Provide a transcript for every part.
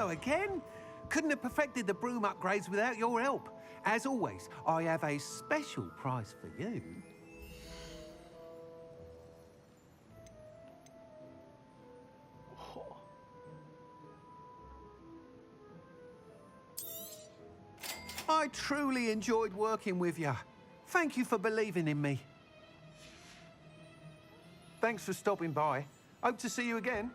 Hello again. Couldn't have perfected the broom upgrades without your help. As always, I have a special prize for you. I truly enjoyed working with you. Thank you for believing in me. Thanks for stopping by. Hope to see you again.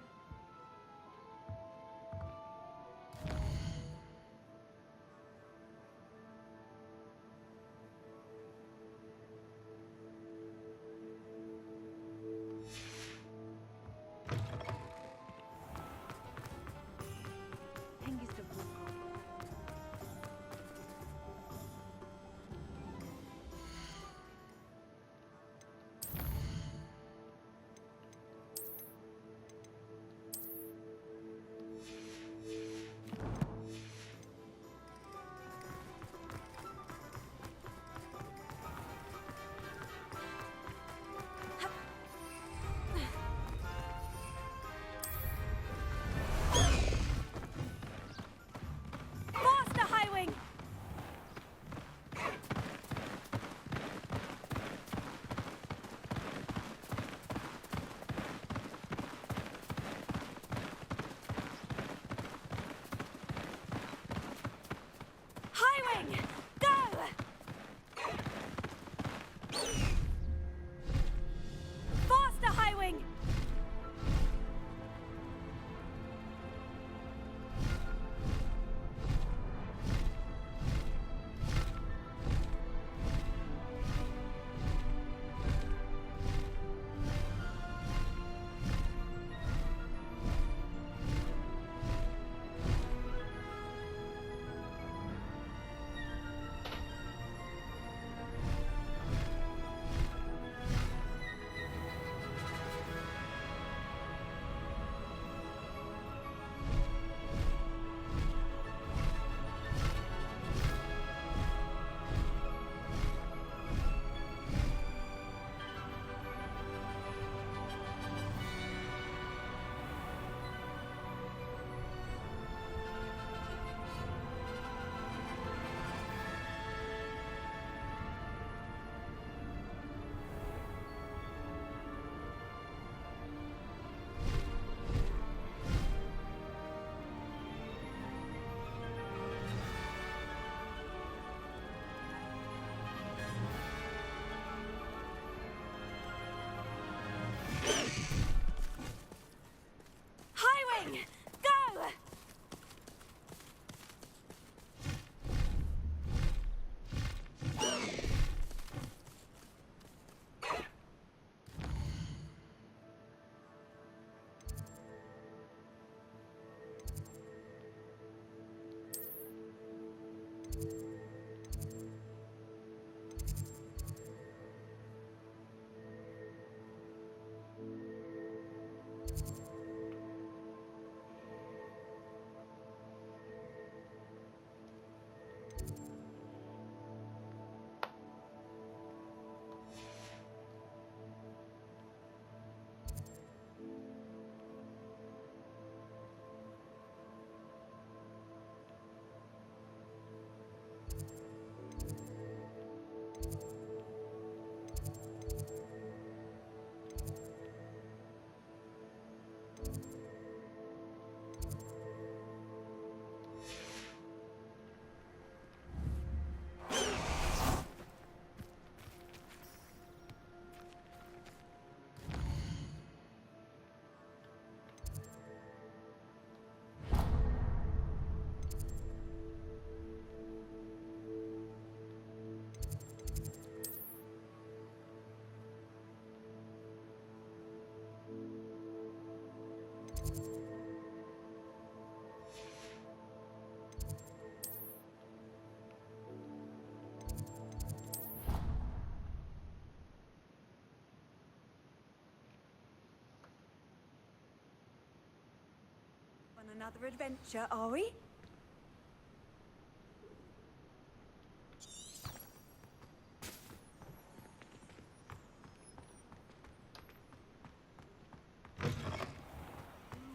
Another adventure, are we? You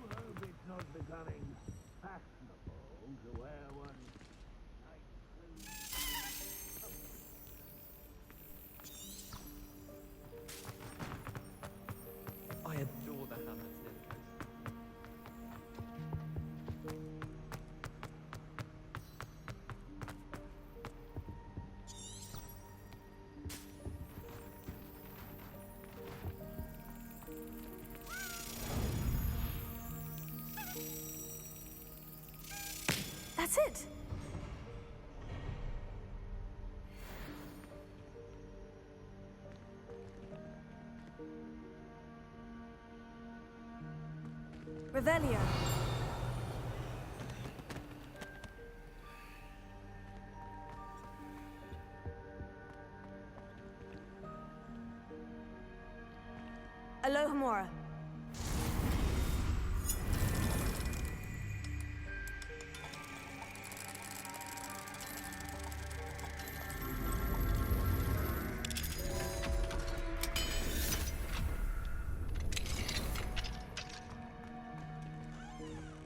hope it's not becoming fashionable. to wear one. I adore the hammer staircase. That's it. Revelio. Alohomora.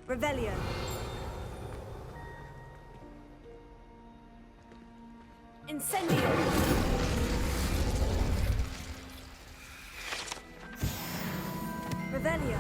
Revelio. Incendio. Revelio.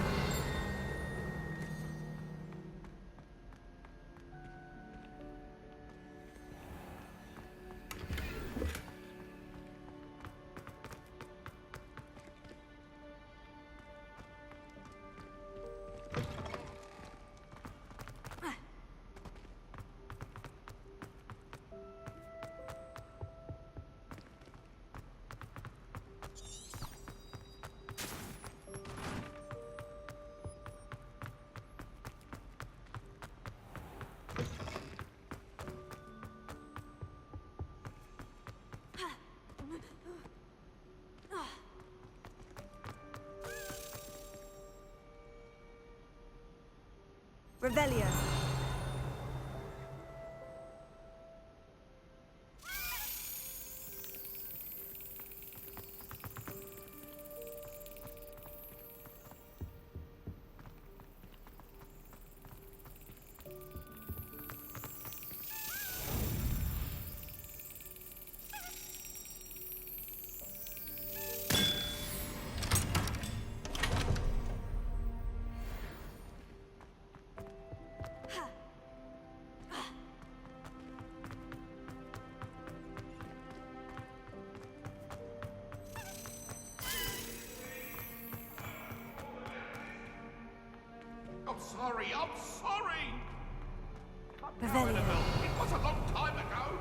Revelio. I'm sorry, I'm sorry! Revelio. Annabelle, it was a long time ago!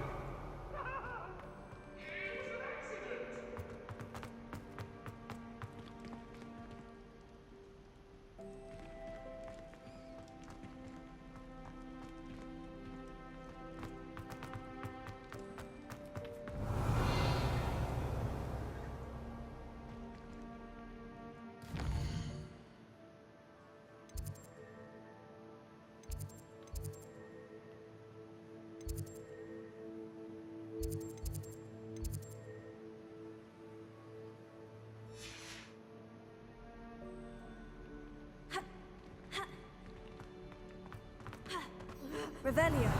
Revelio.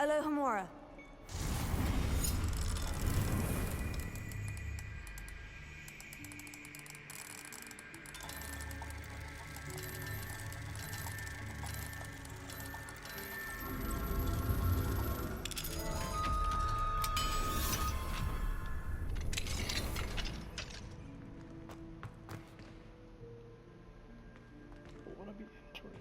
Alohomora. I want to be entering.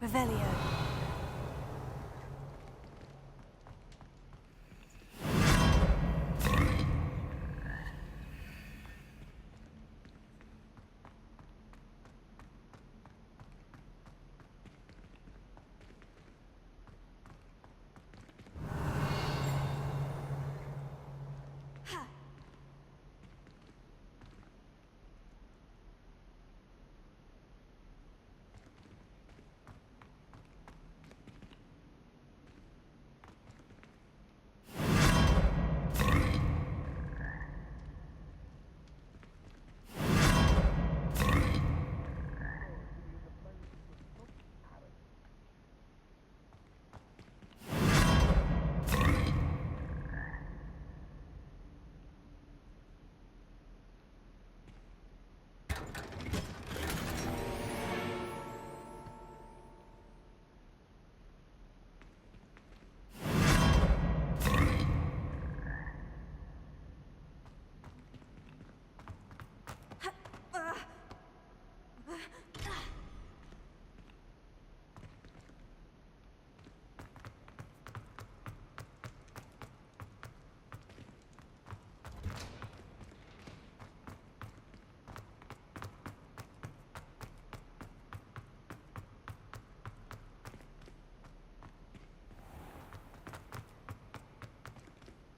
Revelio.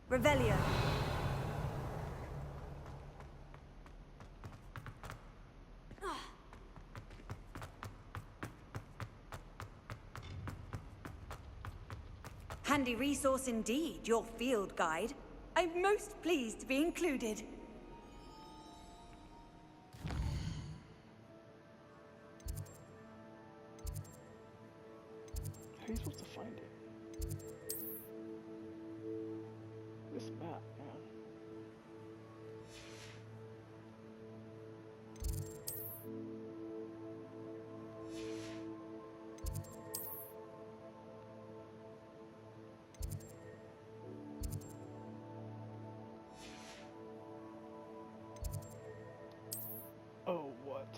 Revelio. Handy resource indeed, your field guide. I'm most pleased to be included. How are you supposed to find it? This map, man. Oh, what?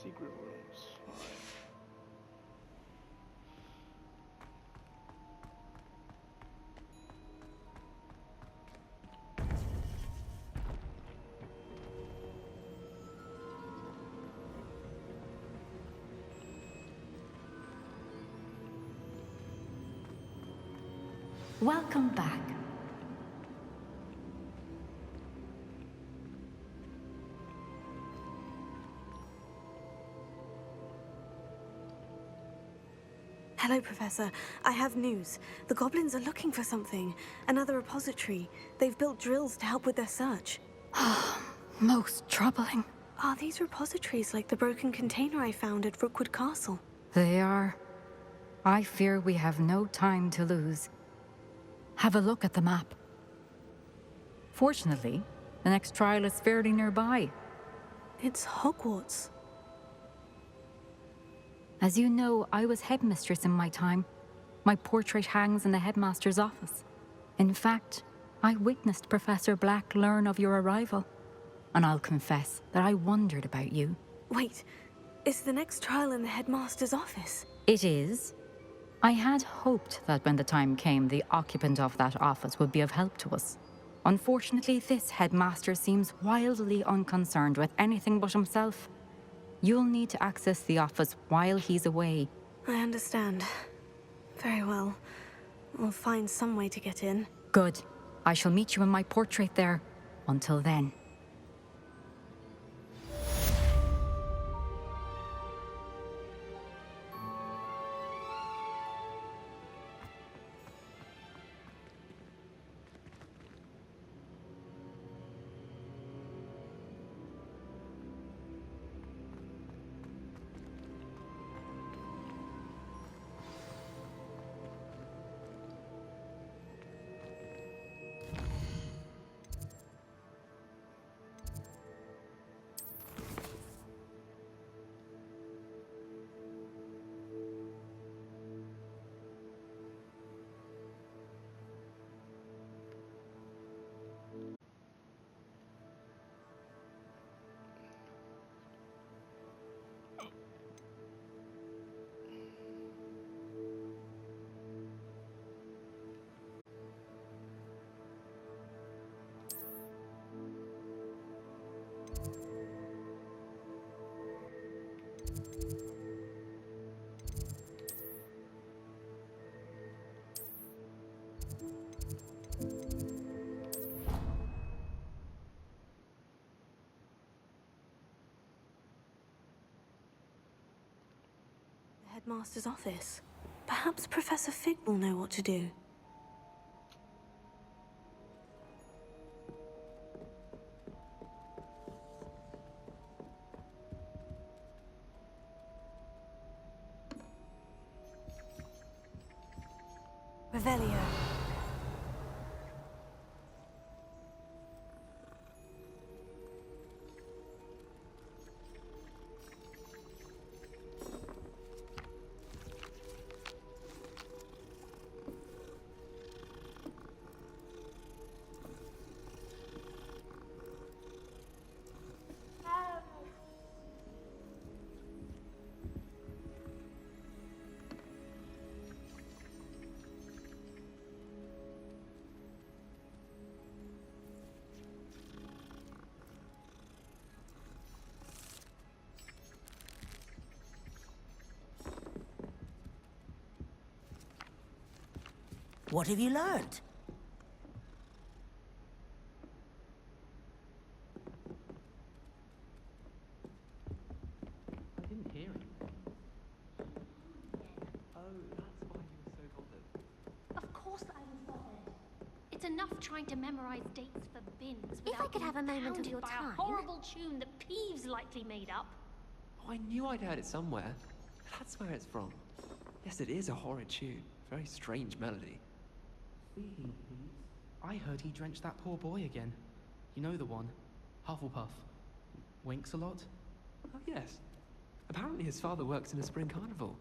Secret rooms. Alright. Welcome back. Hello, Professor. I have news. The goblins are looking for something. Another repository. They've built drills to help with their search. Most troubling. Are these repositories like the broken container I found at Rookwood Castle? They are. I fear we have no time to lose. Have a look at the map. Fortunately, the next trial is fairly nearby. It's Hogwarts. As you know, I was headmistress in my time. My portrait hangs in the headmaster's office. In fact, I witnessed Professor Black learn of your arrival. And I'll confess that I wondered about you. Wait, is the next trial in the headmaster's office? It is. I had hoped that when the time came, the occupant of that office would be of help to us. Unfortunately, this headmaster seems wildly unconcerned with anything but himself. You'll need to access the office while he's away. I understand. Very well. We'll find some way to get in. Good. I shall meet you in my portrait there. Until then. headmaster's office. Perhaps Professor Fig will know what to do. Revelio. What have you learned? I didn't hear him. Oh, that's why he was so bothered. Of course I was bothered. It's enough trying to memorize dates for bins If I could have a moment of your by time. a horrible tune that Peeves likely made up. Oh, I knew I'd heard it somewhere. That's where it's from. Yes, it is a horrid tune. Very strange melody. Speaking of Peeves, I heard he drenched that poor boy again. You know the one. Hufflepuff. Winks a lot. Oh, yes. Apparently his father works in a spring carnival.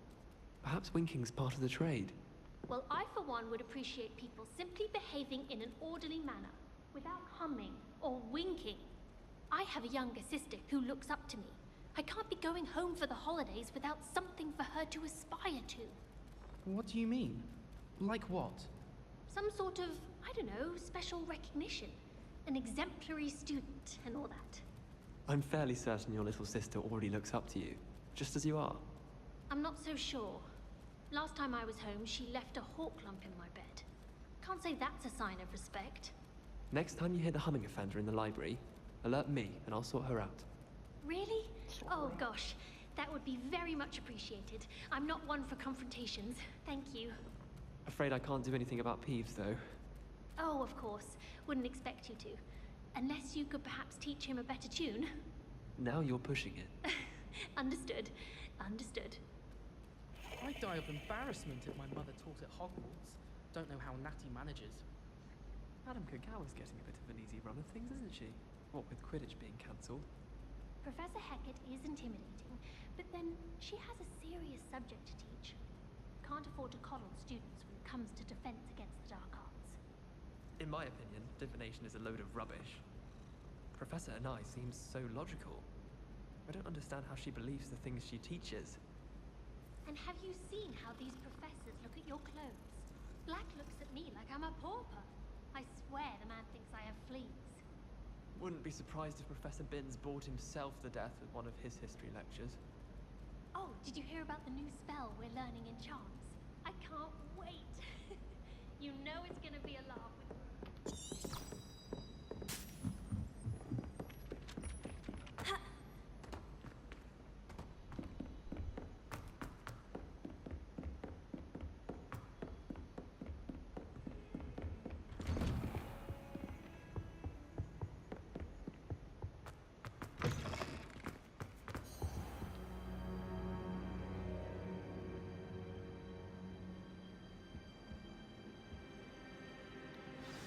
Perhaps winking's part of the trade. Well, I for one would appreciate people simply behaving in an orderly manner, without humming or winking. I have a younger sister who looks up to me. I can't be going home for the holidays without something for her to aspire to. What do you mean? Like what? Some sort of, I don't know, special recognition. An exemplary student and all that. I'm fairly certain your little sister already looks up to you, just as you are. I'm not so sure. Last time I was home, she left a hawk lump in my bed. Can't say that's a sign of respect. Next time you hear the humming offender in the library, alert me and I'll sort her out. Really? Oh gosh, that would be very much appreciated. I'm not one for confrontations. Thank you. Afraid I can't do anything about Peeves, though. Oh, of course. Wouldn't expect you to. Unless you could perhaps teach him a better tune. Now you're pushing it. Understood. Understood. I'd die of embarrassment if my mother taught at Hogwarts. Don't know how Natty manages. Madame Kagawa's getting a bit of an easy run of things, isn't she? What with Quidditch being cancelled. Professor Hecat is intimidating, but then she has a serious subject to teach. Can't afford to coddle students when it comes to defense against the dark arts. In my opinion, divination is a load of rubbish. Professor Anai seems so logical. I don't understand how she believes the things she teaches. And have you seen how these professors look at your clothes? Black looks at me like I'm a pauper. I swear the man thinks I have fleas. Wouldn't be surprised if Professor Binns bored himself to death at one of his history lectures. Oh, did you hear about the new spell we're learning in charms? I can't wait. You know it's gonna be a laugh with...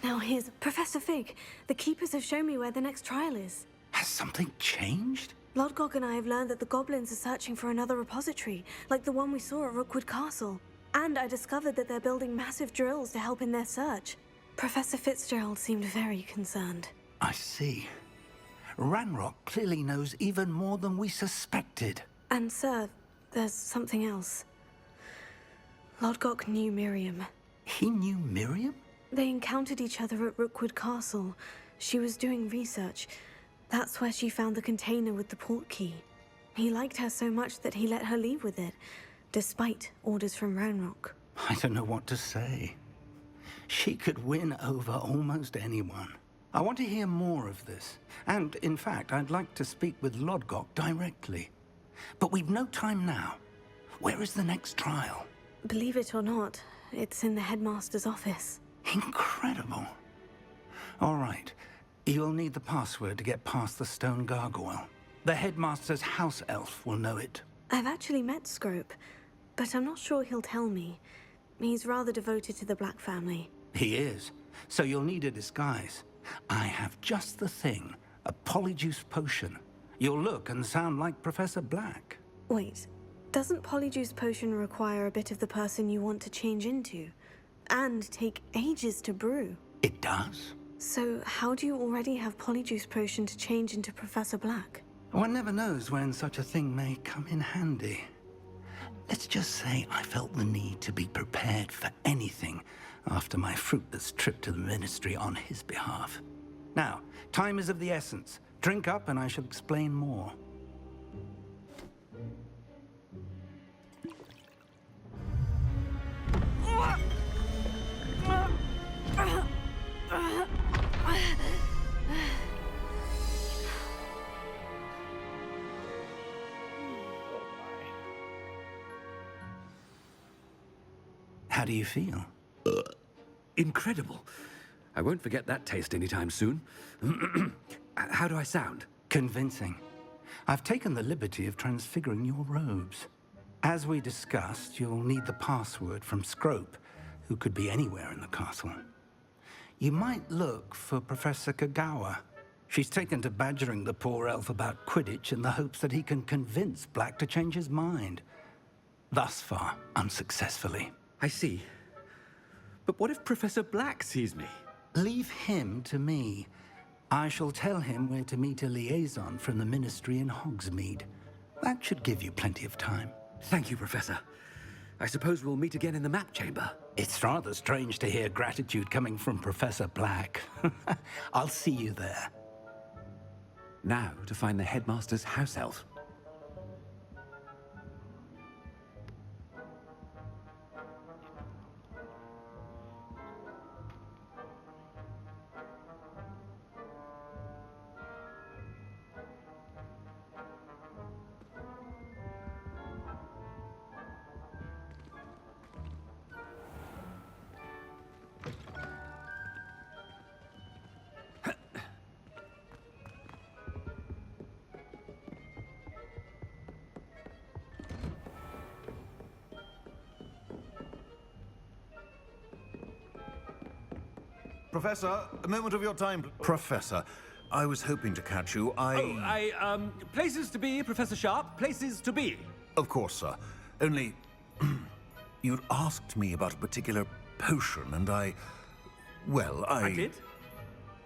Now here's Professor Fig. The Keepers have shown me where the next trial is. Has something changed? Lodgok and I have learned that the goblins are searching for another repository, like the one we saw at Rookwood Castle. And I discovered that they're building massive drills to help in their search. Professor Fitzgerald seemed very concerned. I see. Ranrock clearly knows even more than we suspected. And sir, there's something else. Lodgok knew Miriam. He knew Miriam? They encountered each other at Rookwood Castle. She was doing research. That's where she found the container with the port key. He liked her so much that he let her leave with it, despite orders from Ranrock. I don't know what to say. She could win over almost anyone. I want to hear more of this. And, in fact, I'd like to speak with Lodgok directly. But we've no time now. Where is the next trial? Believe it or not, it's in the headmaster's office. Incredible. All right. You'll need the password to get past the stone gargoyle. The headmaster's house elf will know it. I've actually met Scrope, but I'm not sure he'll tell me. He's rather devoted to the Black family. He is. So you'll need a disguise. I have just the thing. A polyjuice potion. You'll look and sound like Professor Black. Wait, doesn't polyjuice potion require a bit of the person you want to change into? And take ages to brew? It does. So how do you already have polyjuice potion to change into Professor Black? One never knows when such a thing may come in handy. Let's just say I felt the need to be prepared for anything after my fruitless trip to the Ministry on his behalf. Now, time is of the essence. Drink up and I shall explain more. How do you feel? Incredible. I won't forget that taste anytime soon. How do I sound? Convincing. I've taken the liberty of transfiguring your robes. As we discussed, you'll need the password from Scrope, who could be anywhere in the castle. You might look for Professor Kagawa. She's taken to badgering the poor elf about Quidditch in the hopes that he can convince Black to change his mind. Thus far, unsuccessfully. I see. But what if Professor Black sees me? Leave him to me. I shall tell him where to meet a liaison from the Ministry in Hogsmeade. That should give you plenty of time. Thank you, Professor. I suppose we'll meet again in the map chamber. It's rather strange to hear gratitude coming from Professor Black. I'll see you there. Now to find the headmaster's house elf. Professor, a moment of your time. Professor, I was hoping to catch you. Places to be, Professor Sharp. Places to be. Of course, sir. Only, you'd asked me about a particular potion, and I did?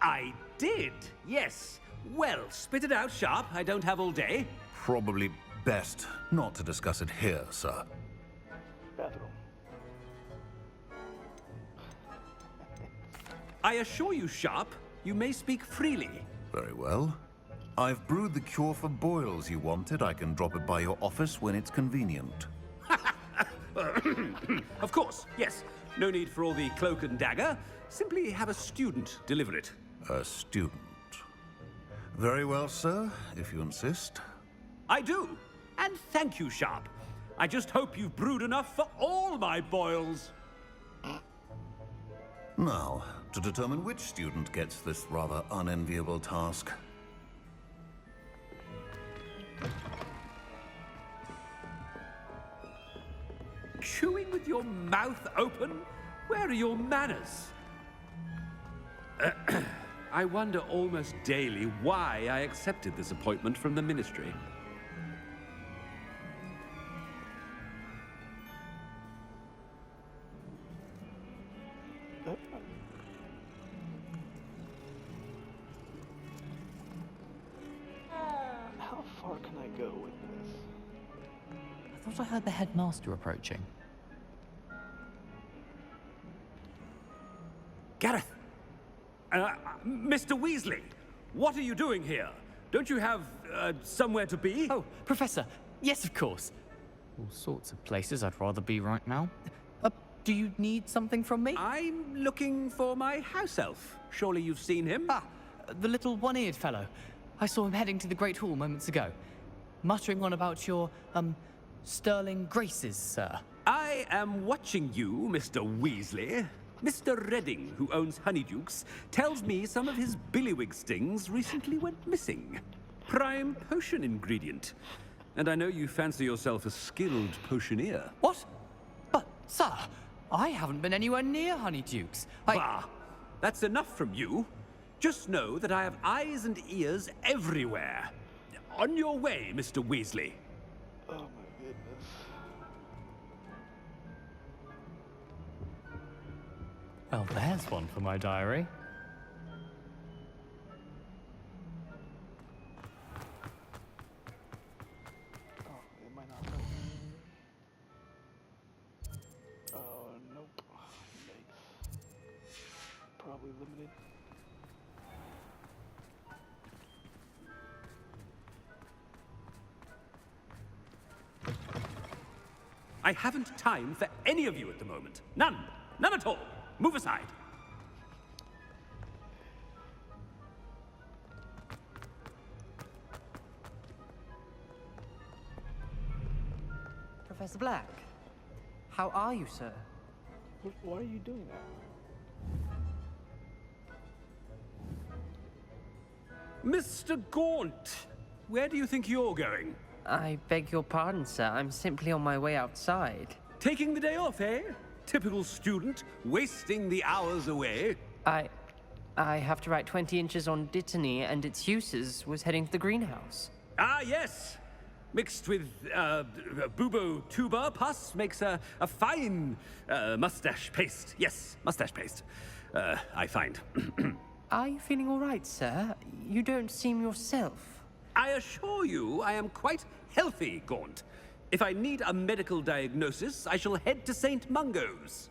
I did, yes. Well, spit it out, Sharp. I don't have all day. Probably best not to discuss it here, sir. Bathroom. I assure you, Sharp, you may speak freely. Very well. I've brewed the cure for boils you wanted. I can drop it by your office when it's convenient. Of course, yes. No need for all the cloak and dagger. Simply have a student deliver it. A student. Very well, sir, if you insist. I do. And thank you, Sharp. I just hope you've brewed enough for all my boils. Now, to determine which student gets this rather unenviable task. Chewing with your mouth open? Where are your manners? I wonder almost daily why I accepted this appointment from the Ministry. How far can I go with this? I thought I heard the headmaster approaching. Gareth! Mr. Weasley, what are you doing here? Don't you have, somewhere to be? Oh, Professor, yes, of course. All sorts of places I'd rather be right now. Do you need something from me? I'm looking for my house elf. Surely you've seen him? Ah, the little one-eared fellow. I saw him heading to the Great Hall moments ago, muttering on about your, sterling graces, sir. I am watching you, Mr. Weasley. Mr. Redding, who owns Honeydukes, tells me some of his billywig stings recently went missing. Prime potion ingredient. And I know you fancy yourself a skilled potioneer. What? But, sir, I haven't been anywhere near Honeydukes. Bah! That's enough from you. Just know that I have eyes and ears everywhere. On your way, Mr. Weasley. Oh my goodness. Well, there's one for my diary. Oh, it might not work. Oh, nope. Yikes. Probably limited. I haven't time for any of you at the moment. None. None at all. Move aside. Professor Black, how are you, sir? Why are you doing that? Mr. Gaunt, where do you think you're going? I beg your pardon, sir. I'm simply on my way outside. Taking the day off, eh? Typical student, wasting the hours away. I have to write 20 inches on Dittany and its uses. Was heading to the greenhouse. Ah, yes. Mixed with bubo tuber pus makes a fine mustache paste. Yes, mustache paste. I find. Are you feeling all right, sir? You don't seem yourself. I assure you I am quite healthy, Gaunt. If I need a medical diagnosis, I shall head to St. Mungo's.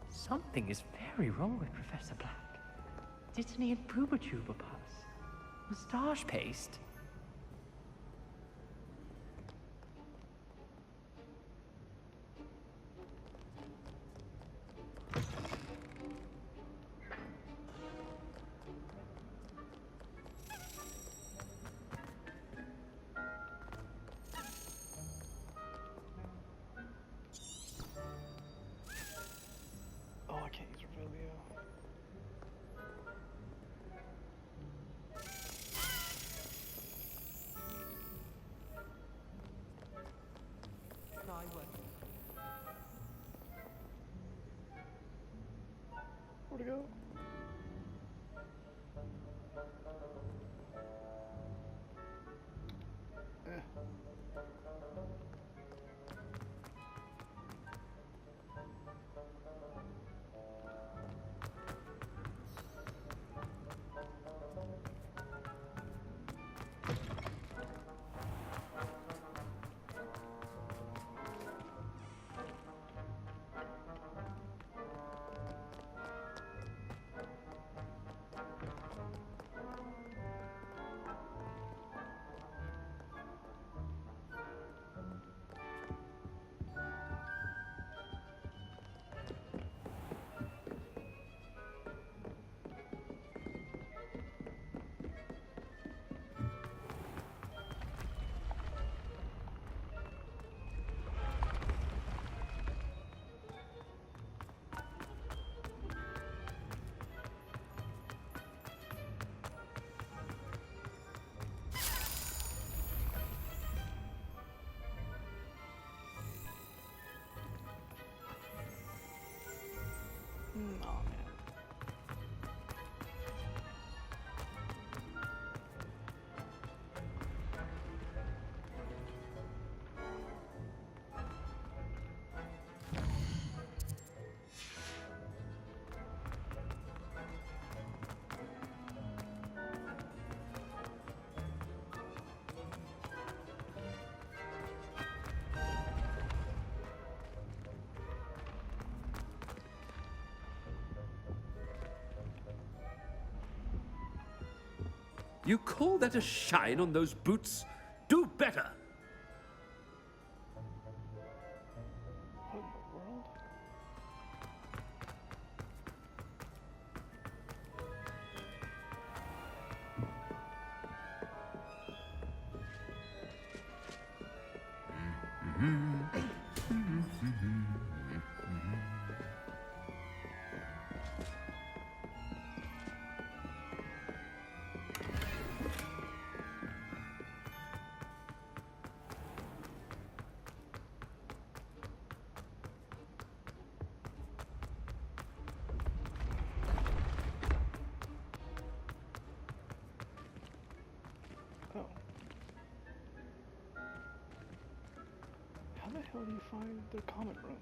Something is very wrong with Professor Black. Dittany and Boobertuber pus. Moustache paste. Oh, I can't use Revelio. Where'd it go? Oh, man. You call that a shine on those boots? Do better! What in the world? hell do you find their common room?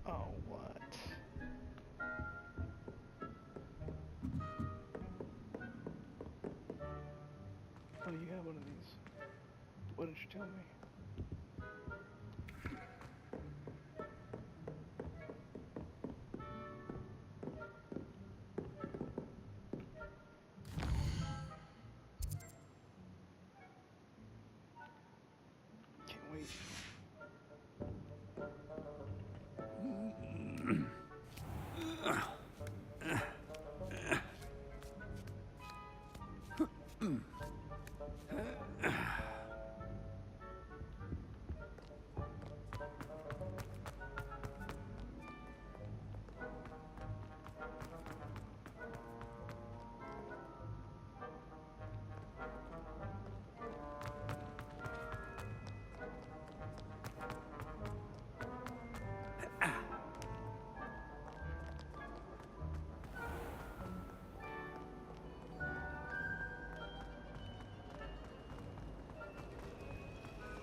Oh, what? Oh, you have one of these. Why didn't you tell me? Can't wait.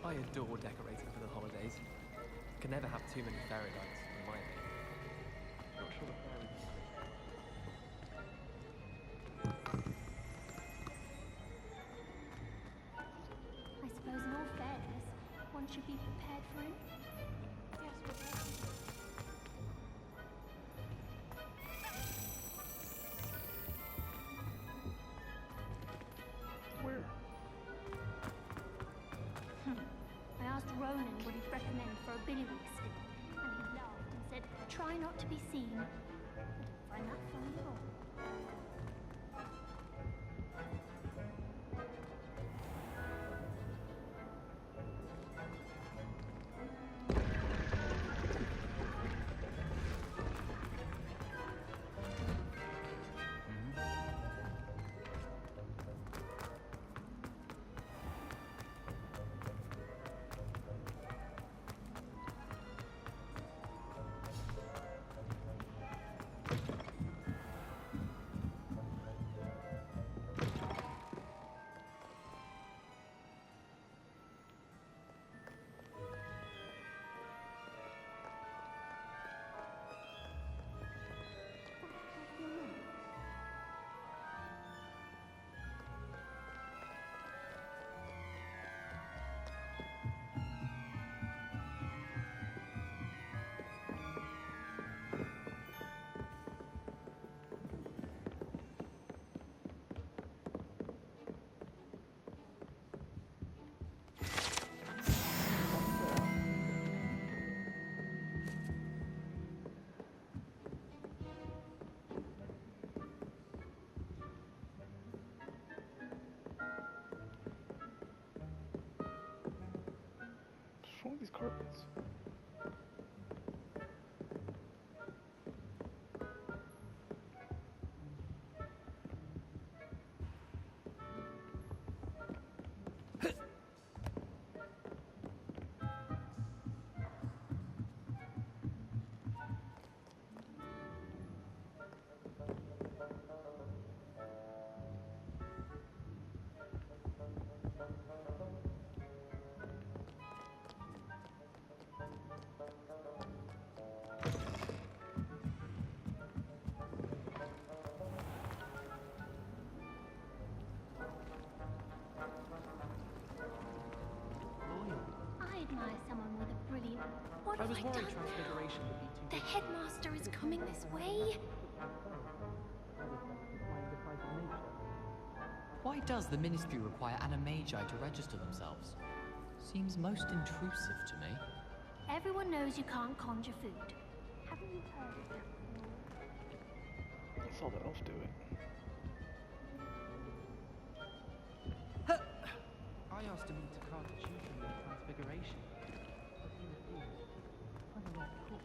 I adore decorating for the holidays. Can never have too many fairy lights, in my opinion. Not sure what fairy lights. I suppose in all fairness, one should be prepared for him. Yes, Where? I asked Ronan what he'd recommend for a billywig stick, and he laughed and said, try not to be seen. I find that funny at all. these carpets. I admire someone with a brilliant... What I have was I worried done? Transfiguration would be too The headmaster is coming this way. Why does the Ministry require animagi to register themselves? Seems most intrusive to me. Everyone knows you can't conjure food. Haven't you heard of that before? I saw the elf do it. I asked him to cast a tutor in Transfiguration, but he refused. I don't know, cool.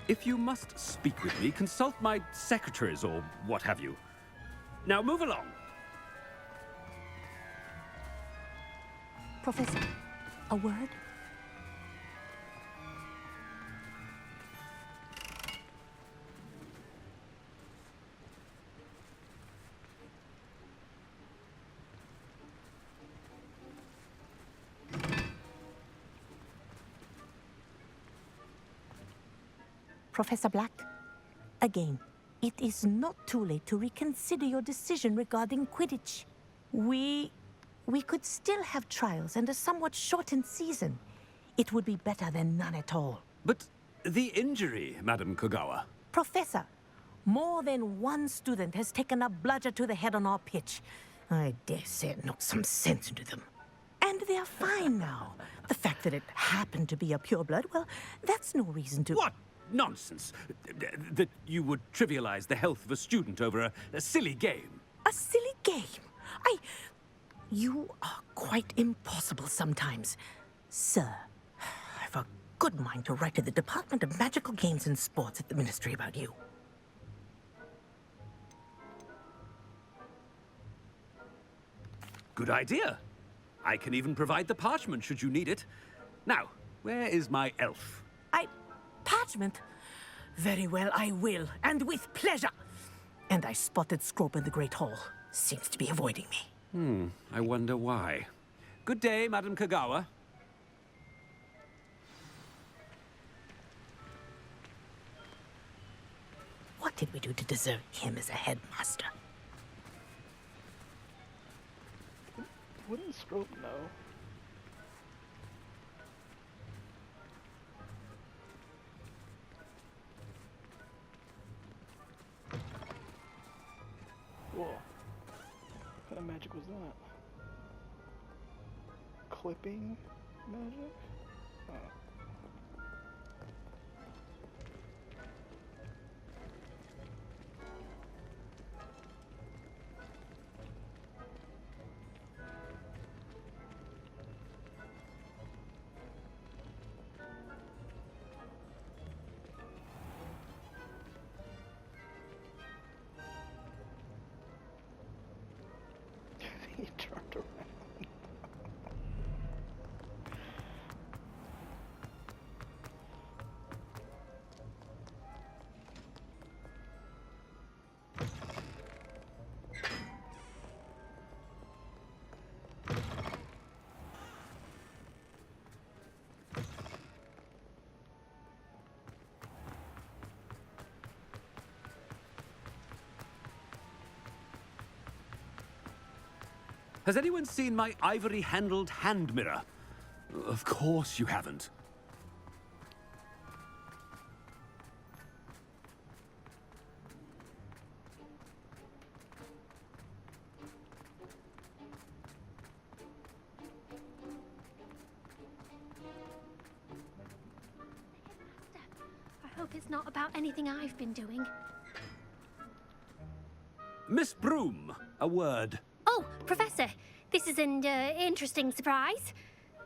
If you must speak with me, consult my secretaries or what have you. Now move along. Professor, a word? Professor Black, again, it is not too late to reconsider your decision regarding Quidditch. We could still have trials and a somewhat shortened season. It would be better than none at all. But the injury, Madam Kogawa. Professor, more than one student has taken a bludger to the head on our pitch. I dare say it knocked some sense into them. And they're fine now. The fact that it happened to be a pureblood, well, that's no reason to... What nonsense! That you would trivialize the health of a student over a silly game. A silly game? You are quite impossible sometimes. Sir, I've a good mind to write to the Department of Magical Games and Sports at the Ministry about you. Good idea. I can even provide the parchment should you need it. Now, where is my elf? Parchment? Very well, I will, and with pleasure. And I spotted Scrope in the Great Hall. Seems to be avoiding me. I wonder why. Good day, Madam Kogawa. What did we do to deserve him as a headmaster? Wouldn't Scrope know? Whoa. What kind of magic was that? Clipping magic? Oh. around. Has anyone seen my ivory-handled hand mirror? Of course you haven't. I hope it's not about anything I've been doing. Miss Broom, a word. Oh, Professor, this is an interesting surprise.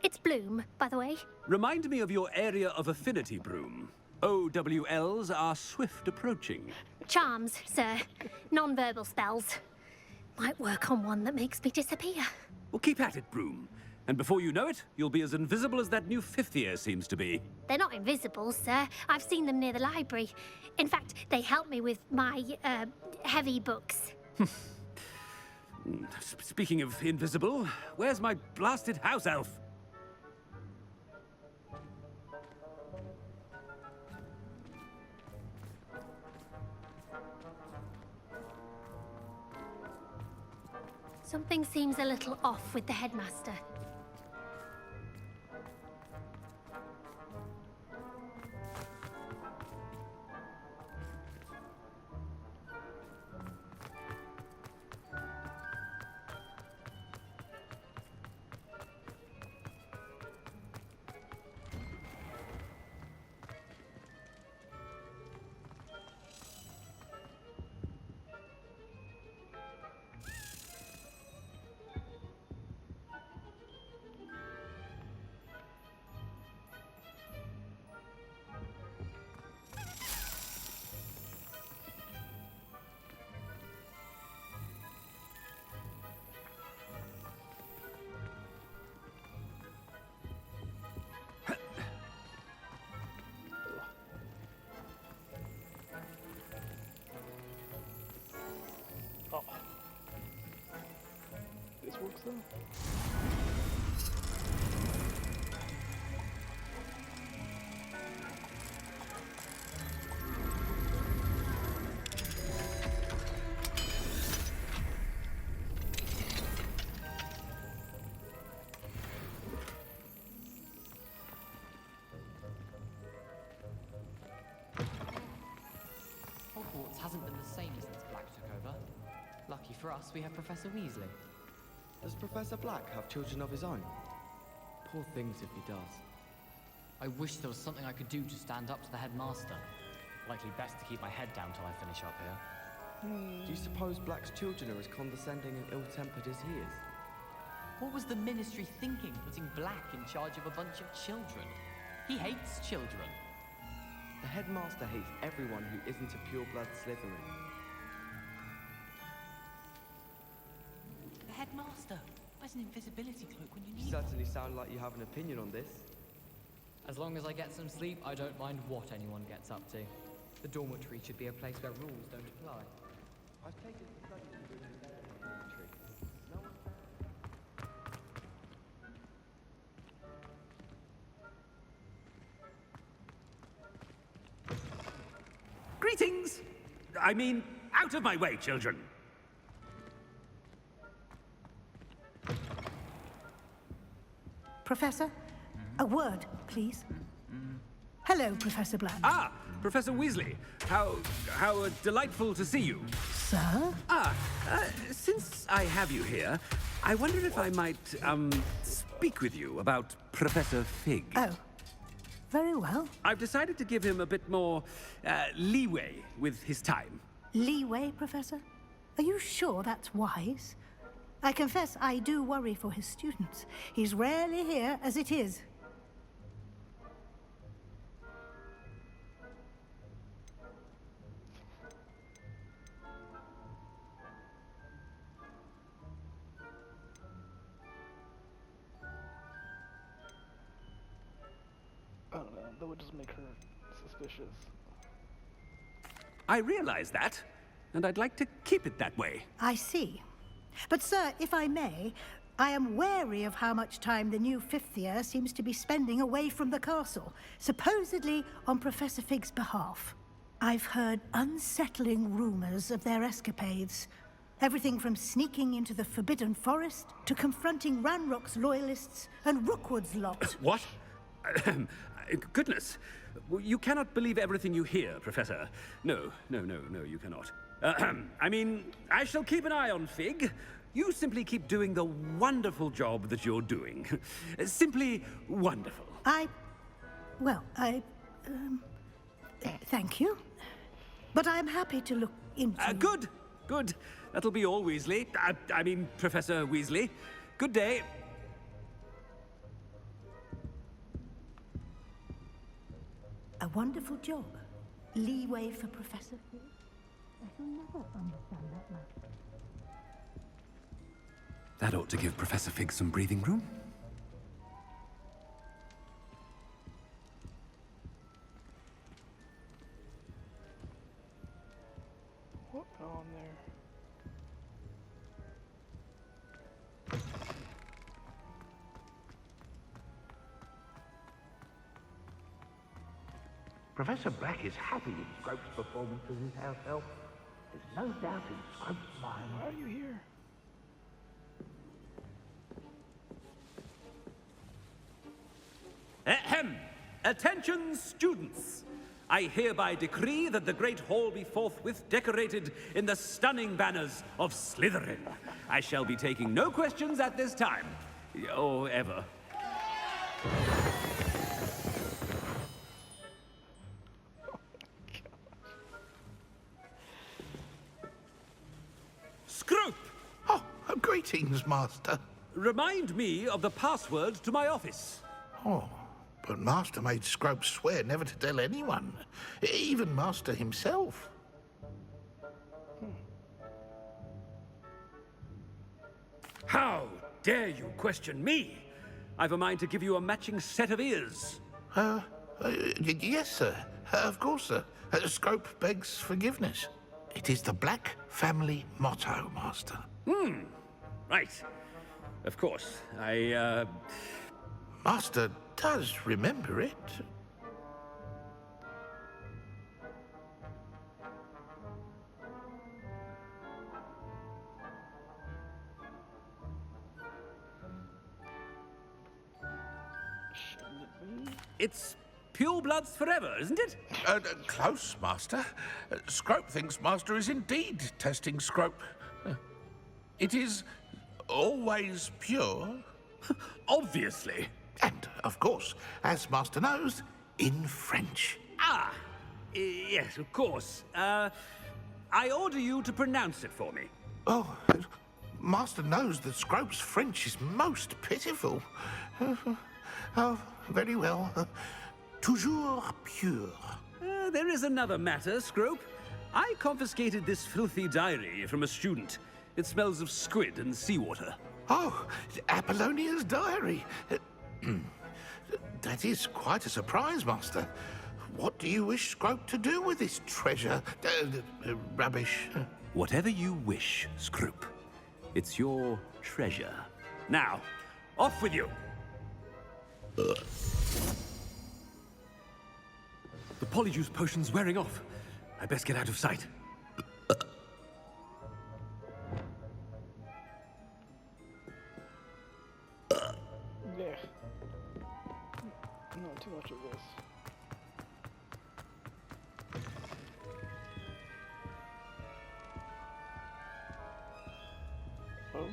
It's Bloom, by the way. Remind me of your area of affinity, Broom. OWLs are swift approaching. Charms, sir. Non-verbal spells. Might work on one that makes me disappear. Well, keep at it, Broom. And before you know it, you'll be as invisible as that new fifth year seems to be. They're not invisible, sir. I've seen them near the library. In fact, they help me with my, heavy books. Speaking of invisible, where's my blasted house elf? Something seems a little off with the headmaster. Oh. This works though. Hogwarts hasn't been the same since Black took over. Lucky for us, we have Professor Weasley. Does Professor Black have children of his own? Poor things if he does. I wish there was something I could do to stand up to the headmaster. Likely best to keep my head down till I finish up here. Do you suppose Black's children are as condescending and ill-tempered as he is? What was the Ministry thinking, putting Black in charge of a bunch of children? He hates children. The headmaster hates everyone who isn't a pure-blood Slytherin. The headmaster? Where's an invisibility cloak when you You need one? certainly sound like you have an opinion on this. As long as I get some sleep, I don't mind what anyone gets up to. The dormitory should be a place where rules don't apply. I've taken the study to do better in the dormitory. No one... Greetings! I mean, out of my way, children! Professor, a word, please. Hello, Professor Black. Ah, Professor Weasley. How delightful to see you. Sir? Since I have you here, I wonder if I might, speak with you about Professor Fig. Oh, very well. I've decided to give him a bit more, leeway with his time. Leeway, Professor? Are you sure that's wise? I confess I do worry for his students. He's rarely here as it is. that would just make her suspicious. I realize that, and I'd like to keep it that way. I see. But, sir, if I may, I am wary of how much time the new fifth year seems to be spending away from the castle, supposedly on Professor Fig's behalf. I've heard unsettling rumors of their escapades. Everything from sneaking into the Forbidden Forest to confronting Ranrock's loyalists and Rookwood's lot. What? Goodness. You cannot believe everything you hear, Professor. No, you cannot. I mean, I shall keep an eye on Fig. You simply keep doing the wonderful job that you're doing. Simply wonderful. Thank you. But I'm happy to look into... Good. That'll be all, Weasley. I mean, Professor Weasley. Good day. A wonderful job. Leeway for Professor Fig. I shall never understand that matter. That ought to give Professor Fig some breathing room. What on there? Professor Black is happy in Scrope's performance as his house elf. There's no doubt in Scrope's mind. Why are you here? Ahem! Attention, students! I hereby decree that the Great Hall be forthwith decorated in the stunning banners of Slytherin. I shall be taking no questions at this time. Or ever. Scrope! Oh, greetings, Master. Remind me of the password to my office. Oh, but Master made Scrope swear never to tell anyone, even Master himself. How dare you question me? I've a mind to give you a matching set of ears. Yes, sir. Of course, sir. Scrope begs forgiveness. It is the Black family motto, Master. Right. Of course. Master does remember it. It's pure bloods forever, isn't it? Close, Master. Scrope thinks Master is indeed testing Scrope. It is always pure. Obviously. And, of course, as Master knows, in French. Yes, of course. I order you to pronounce it for me. Oh, Master knows that Scrope's French is most pitiful. Oh, very well. Toujours pure. There is another matter, Scrope. I confiscated this filthy diary from a student. It smells of squid and seawater. Oh, Apollonia's diary. That is quite a surprise, Master. What do you wish Scrope to do with this treasure? Rubbish. Whatever you wish, Scrope. It's your treasure. Now, off with you. The polyjuice potion's wearing off. I best get out of sight. Yeah. Not too much of this. Oh.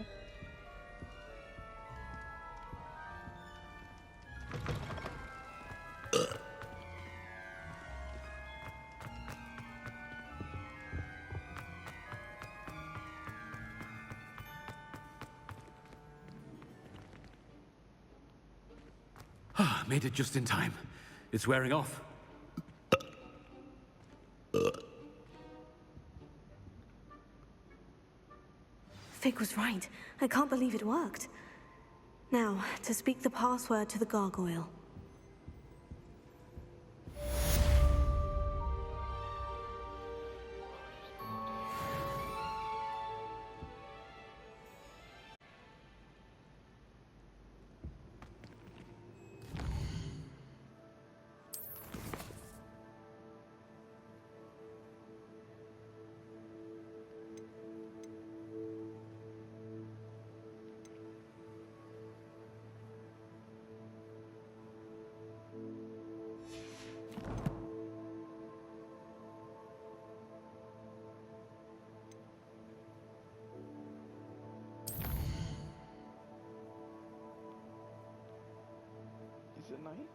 Made it just in time. It's wearing off. Fig was right. I can't believe it worked. Now, to speak the password to the gargoyle. night?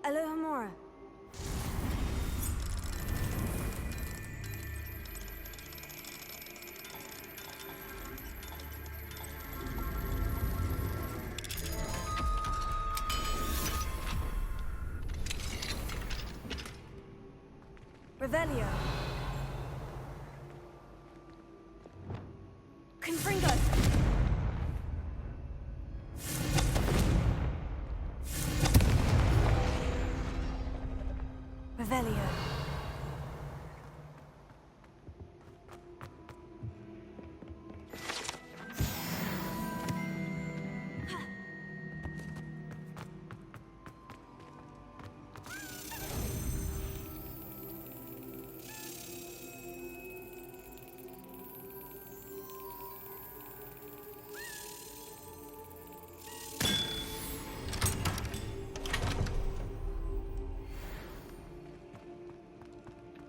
Aloha Mora. Revelio. Confringo. Revelio.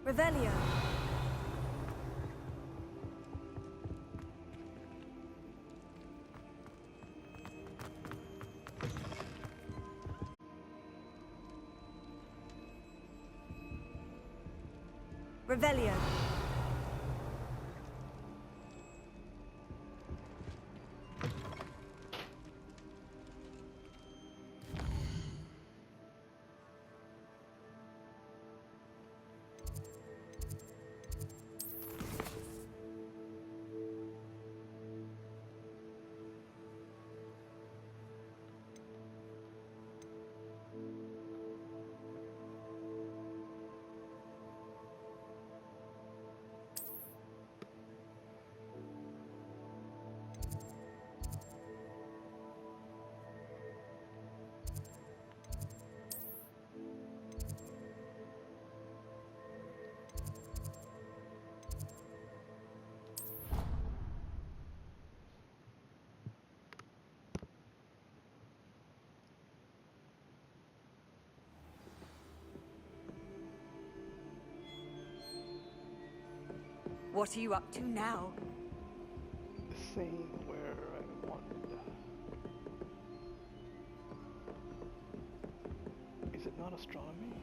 Revelio. Revelio. What are you up to now? Saying where I wanted. Is it not astronomy?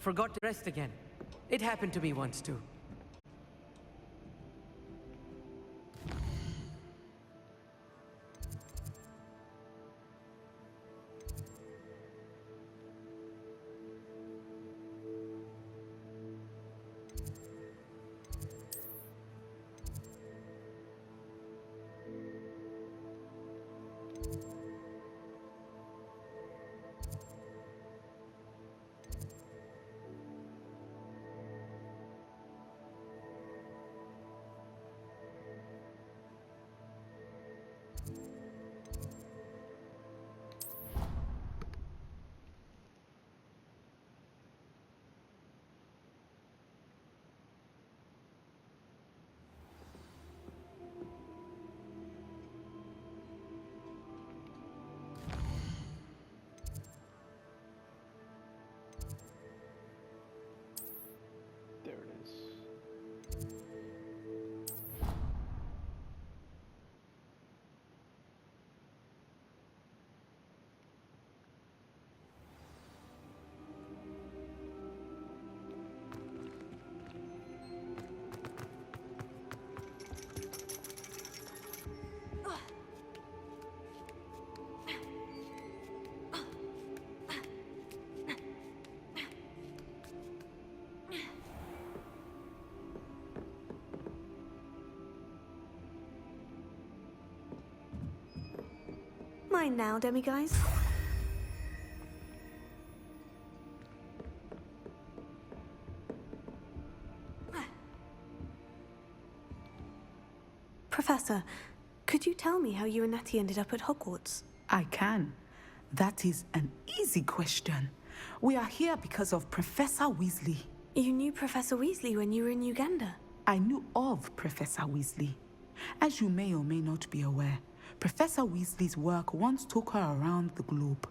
Forgot to rest again. It happened to me once too. mind now, demiguise? Professor, could you tell me how you and Natty ended up at Hogwarts? I can. That is an easy question. We are here because of Professor Weasley. You knew Professor Weasley when you were in Uganda? I knew of Professor Weasley. As you may or may not be aware, Professor Weasley's work once took her around the globe.